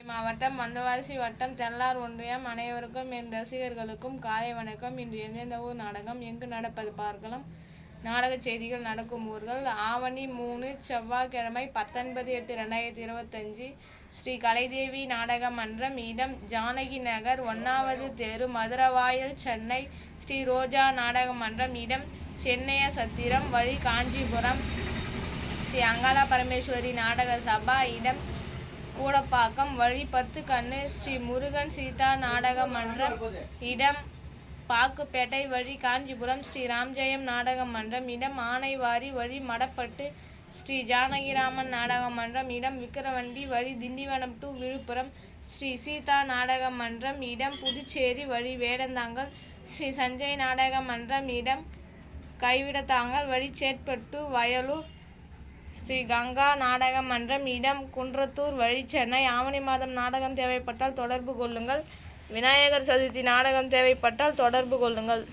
மாவட்டம் வந்தவாசி வட்டம் தெல்லார் ஒன்றியம். அனைவருக்கும் என் ரசிகர்களுக்கும் காலை வணக்கம். இன்று எந்தெந்த ஊர் நாடகம் எங்கு நடப்பது பார்க்கலாம். நாடக செய்திகள் நடக்கும் ஊர்கள்: ஆவணி 3 செவ்வாய்க்கிழமை 19/8/2025 ஸ்ரீ கலைதேவி நாடக மன்றம். இடம் ஜானகி நகர் 1வது தெரு, மதுரவாயல், சென்னை. ஸ்ரீ ரோஜா நாடக மன்றம். இடம் சென்னைய சத்திரம், வழி காஞ்சிபுரம். ஸ்ரீ அங்காள பரமேஸ்வரி நாடக சபா. இடம் கூடப்பாக்கம், வழி 10 கண்ணு. ஸ்ரீ முருகன் சீதா நாடக மன்றம். இடம் பாக்குப்பேட்டை, வழி காஞ்சிபுரம். ஸ்ரீ ராம்ஜெயம் நாடக மன்றம். இடம் ஆனைவாரி, வழி மடப்பட்டு. ஸ்ரீ ஜானகிராமன் நாடக மன்றம். இடம் விக்கிரவண்டி, வழி திண்டிவனம் டு விழுப்புரம். ஸ்ரீ சீதா நாடக மன்றம். இடம் புதுச்சேரி, வழி வேடந்தாங்கல். ஸ்ரீ சஞ்சய் நாடக மன்றம். இடம் கைவிடத்தாங்கல், வழி சேட்பட்டு வயலூர். ஸ்ரீ கங்கா நாடக மன்றம். இடம் குன்றத்தூர், வழி சென்னை. ஆவணி மாதம் நாடகம் தேவைப்பட்டால் தொடர்பு கொள்ளுங்கள். விநாயகர் சதுர்த்தி நாடகம் தேவைப்பட்டால் தொடர்பு கொள்ளுங்கள்.